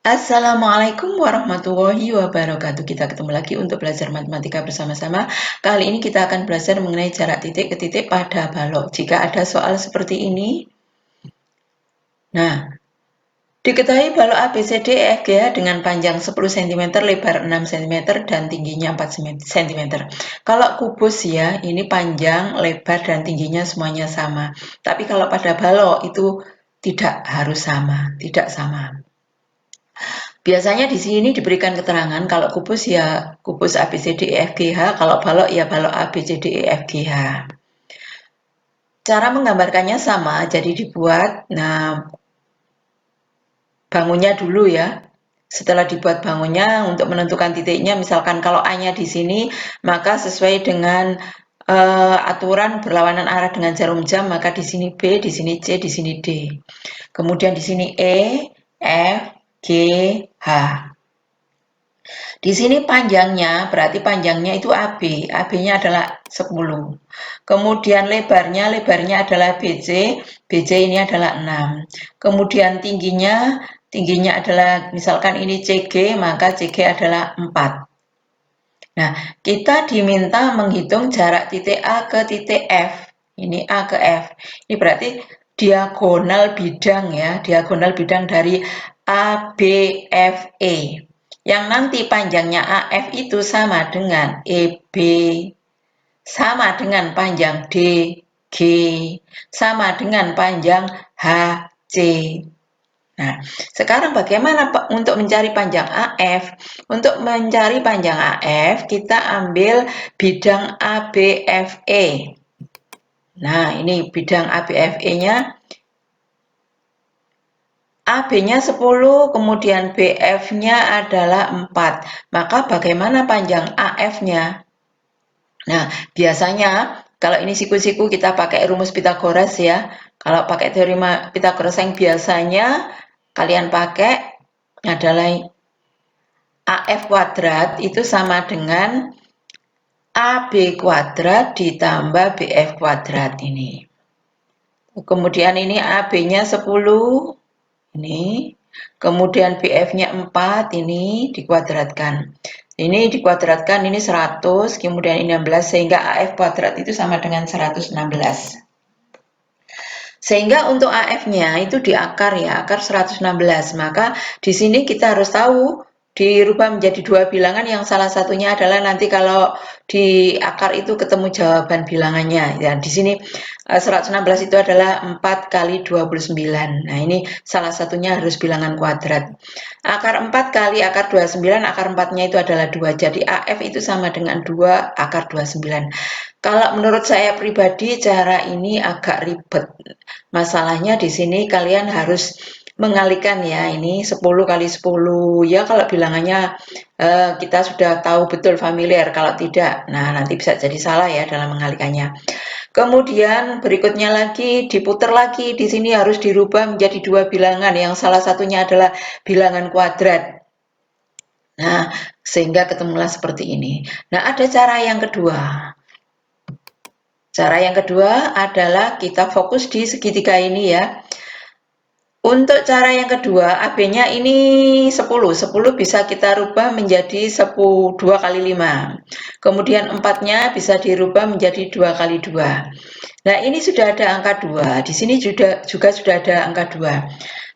Assalamualaikum warahmatullahi wabarakatuh. Kita ketemu lagi untuk belajar matematika bersama-sama. Kali ini kita akan belajar mengenai jarak titik ke titik pada balok. Jika ada soal seperti ini, nah, diketahui balok ABCD EFGH dengan panjang 10 cm, lebar 6 cm, dan tingginya 4 cm. Kalau kubus ya, ini panjang, lebar, dan tingginya semuanya sama. Tapi kalau pada balok itu tidak harus sama, tidak sama. Biasanya di sini diberikan keterangan kalau kubus ya kubus ABCDEFGH, kalau balok ya balok ABCDEFGH. Cara menggambarkannya sama, jadi dibuat, bangunnya dulu ya. Setelah dibuat bangunnya untuk menentukan titiknya, misalkan kalau A-nya di sini, maka sesuai dengan aturan berlawanan arah dengan jarum jam, maka di sini B, di sini C, di sini D. Kemudian di sini E, F, G, H. Di sini panjangnya, berarti panjangnya itu AB. AB-nya adalah 10. Kemudian lebarnya adalah BC. BC ini adalah 6. Kemudian tingginya adalah, misalkan ini CG, maka CG adalah 4. Nah, kita diminta menghitung jarak titik A ke titik F. Ini A ke F. Ini berarti diagonal bidang ya, diagonal bidang dari ABFE. Yang nanti panjangnya AF itu sama dengan EB, sama dengan panjang DG, sama dengan panjang HC. Nah, sekarang bagaimana untuk mencari panjang AF? Untuk mencari panjang AF, kita ambil bidang ABFE. Nah, ini bidang ABFE-nya. AB-nya 10, kemudian BF-nya adalah 4. Maka bagaimana panjang AF-nya? Nah, biasanya kalau ini siku-siku kita pakai rumus Pitagoras ya. Kalau pakai teori Pitagoras yang biasanya kalian pakai adalah AF kuadrat itu sama dengan AB kuadrat ditambah BF kuadrat ini. Kemudian ini AB-nya 10, ini. Kemudian BF-nya 4, ini dikuadratkan. Ini dikuadratkan, ini 100, kemudian ini 16, sehingga AF kuadrat itu sama dengan 116. Sehingga untuk AF-nya itu di akar ya, akar 116. Maka di sini kita harus tahu dirubah menjadi dua bilangan yang salah satunya adalah nanti kalau di akar itu ketemu jawaban bilangannya. Ya, di sini 116 itu adalah 4 kali 29. Nah, ini salah satunya harus bilangan kuadrat. Akar 4 kali akar 29, akar 4-nya itu adalah 2. Jadi AF itu sama dengan 2 akar 29. Kalau menurut saya pribadi cara ini agak ribet. Masalahnya di sini kalian harus mengalihkan ya, ini 10 kali 10 ya, kalau bilangannya kita sudah tahu betul familiar, kalau tidak nah nanti bisa jadi salah ya dalam mengalihkannya. Kemudian berikutnya lagi diputar lagi, di sini harus dirubah menjadi dua bilangan yang salah satunya adalah bilangan kuadrat. Nah, sehingga ketemulah seperti ini. Nah, ada cara yang kedua. Cara yang kedua adalah kita fokus di segitiga ini ya. Untuk cara yang kedua, AB-nya ini 10. 10 bisa kita rubah menjadi 2 kali 5. Kemudian 4-nya bisa dirubah menjadi 2 kali 2. Nah, ini sudah ada angka 2. Di sini juga sudah ada angka 2.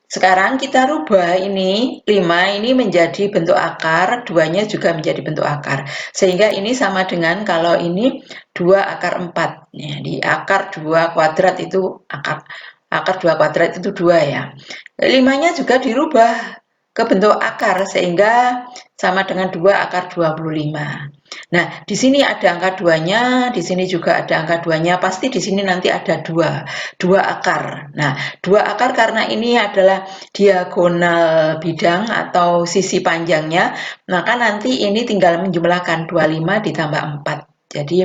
Sekarang kita rubah ini 5 ini menjadi bentuk akar, 2-nya juga menjadi bentuk akar. Sehingga ini sama dengan kalau ini 2 akar 4. Ya, di akar 2 kuadrat itu akar 2 kuadrat itu 2 ya. 5-nya juga dirubah ke bentuk akar sehingga sama dengan 2 akar 25. Nah, di sini ada angka 2-nya, di sini juga ada angka 2-nya, pasti di sini nanti ada 2 akar. Nah, 2 akar karena ini adalah diagonal bidang atau sisi panjangnya, maka nanti ini tinggal menjumlahkan 25 ditambah 4. Jadi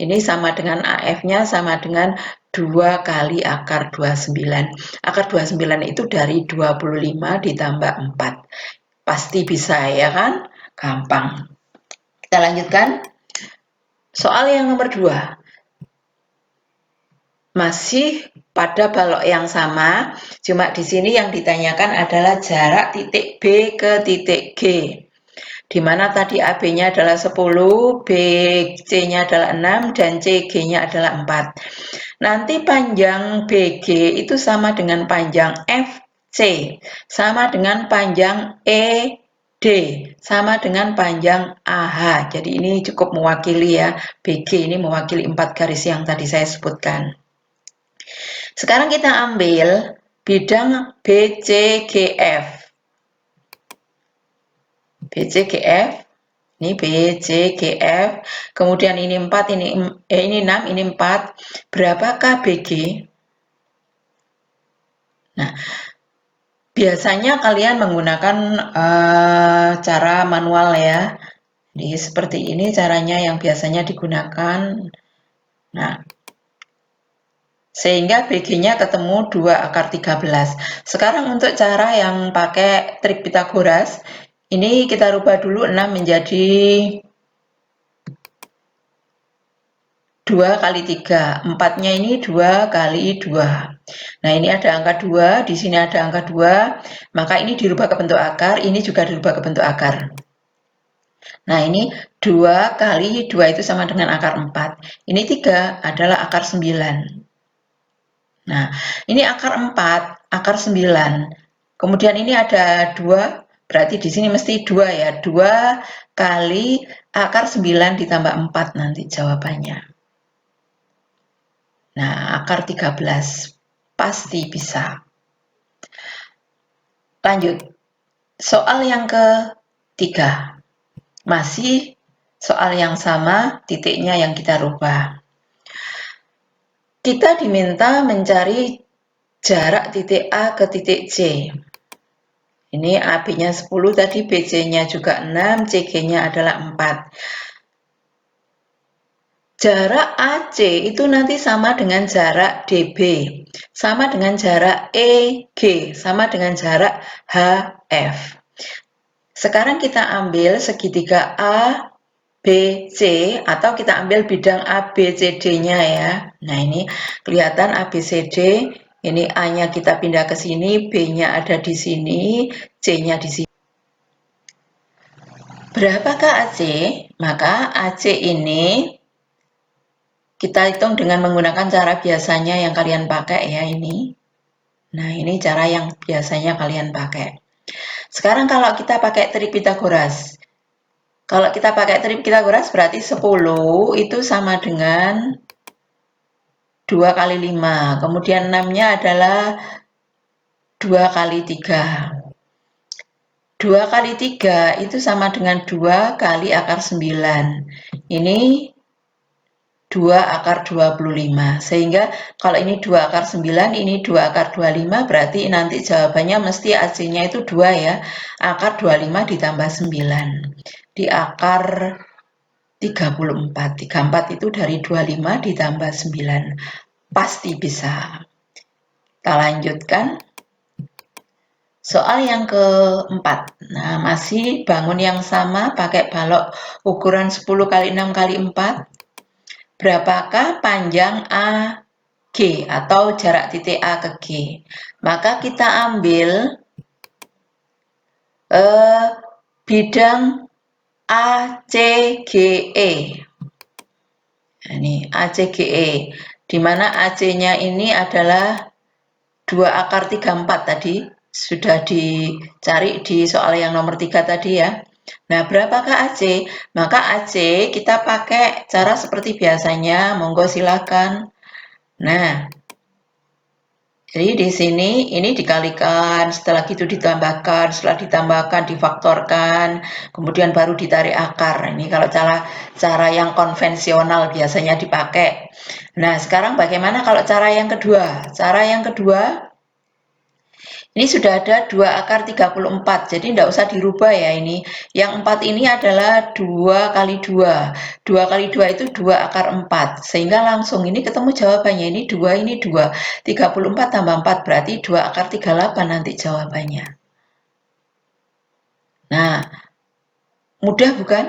ini sama dengan AF-nya sama dengan 2 kali akar 29. Akar 29 itu dari 25 ditambah 4. Pasti bisa ya kan? Gampang. Kita lanjutkan. Soal yang nomor 2. Masih pada balok yang sama, cuma di sini yang ditanyakan adalah jarak titik B ke titik G. Di mana tadi AB-nya adalah 10, BC-nya adalah 6, dan CG-nya adalah 4. Nanti panjang BG itu sama dengan panjang FC, sama dengan panjang ED, sama dengan panjang AH. Jadi ini cukup mewakili ya, BG ini mewakili 4 garis yang tadi saya sebutkan. Sekarang kita ambil bidang BCGF. BCGF, ini BCGF, kemudian ini 4, ini 6, ini 4. Berapakah BG? Nah, biasanya kalian menggunakan cara manual ya. Jadi seperti ini caranya yang biasanya digunakan. Nah, sehingga BG-nya ketemu 2 akar 13. Sekarang untuk cara yang pakai trik Pitagoras, ini kita rubah dulu 6 menjadi 2 kali 3. 4-nya ini 2 kali 2. Nah, ini ada angka 2, di sini ada angka 2, maka ini dirubah ke bentuk akar, ini juga dirubah ke bentuk akar. Nah, ini 2 kali 2 itu sama dengan akar 4. Ini 3 adalah akar 9. Nah, ini akar 4, akar 9. Kemudian ini ada 2, berarti di sini mesti 2 ya. 2 kali akar 9 ditambah 4 nanti jawabannya. Nah, akar 13. Pasti bisa. Lanjut. Soal yang ketiga. Masih soal yang sama, titiknya yang kita rubah. Kita diminta mencari jarak titik A ke titik C. Ini AB-nya 10 tadi, BC-nya juga 6, CG-nya adalah 4. Jarak AC itu nanti sama dengan jarak DB, sama dengan jarak EG, sama dengan jarak HF. Sekarang kita ambil segitiga A, B, C, atau kita ambil bidang ABCD-nya ya. Nah, ini kelihatan ABCD, ini A-nya kita pindah ke sini, B-nya ada di sini, C-nya di sini. Berapakah AC? Maka AC ini kita hitung dengan menggunakan cara biasanya yang kalian pakai ya ini. Nah, ini cara yang biasanya kalian pakai. Sekarang kalau kita pakai trik Pitagoras. Kalau kita pakai trik Pitagoras berarti 10 itu sama dengan 2 kali 5. Kemudian 6-nya adalah 2 kali 3. 2 kali 3 itu sama dengan 2 kali akar 9. Ini 2 akar 25. Sehingga kalau ini 2 akar 9, ini 2 akar 25, berarti nanti jawabannya mesti AC-nya itu 2 ya. Akar 25 ditambah 9. Di akar 34. 34 itu dari 25 ditambah 9. Pasti bisa. Kita lanjutkan. Soal yang keempat. Nah, masih bangun yang sama pakai balok ukuran 10 kali 6 kali 4. Berapakah panjang AG atau jarak titik A ke G? Maka kita ambil bidang ACGE. Nah, ini ACGE, di mana AC-nya ini adalah 2 akar 34 tadi, sudah dicari di soal yang nomor 3 tadi ya. Nah, berapakah AC? Maka AC kita pakai cara seperti biasanya, monggo silakan. Nah, jadi di sini ini dikalikan, setelah itu ditambahkan, setelah ditambahkan difaktorkan, kemudian baru ditarik akar. Ini kalau cara yang konvensional biasanya dipakai. Nah, sekarang bagaimana kalau cara yang kedua? Cara yang kedua, ini sudah ada 2 akar 34, jadi tidak usah dirubah ya ini. Yang 4 ini adalah 2 kali 2. 2 kali 2 itu 2 akar 4. Sehingga langsung ini ketemu jawabannya. Ini 2, ini 2. 34 tambah 4 berarti 2 akar 38 nanti jawabannya. Nah, mudah bukan?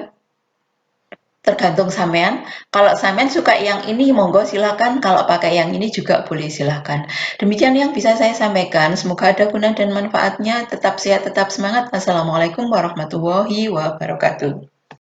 Tergantung sampean. Kalau sampean suka yang ini, monggo silakan. Kalau pakai yang ini juga boleh silakan. Demikian yang bisa saya sampaikan. Semoga ada guna dan manfaatnya. Tetap sehat, tetap semangat. Wassalamualaikum warahmatullahi wabarakatuh.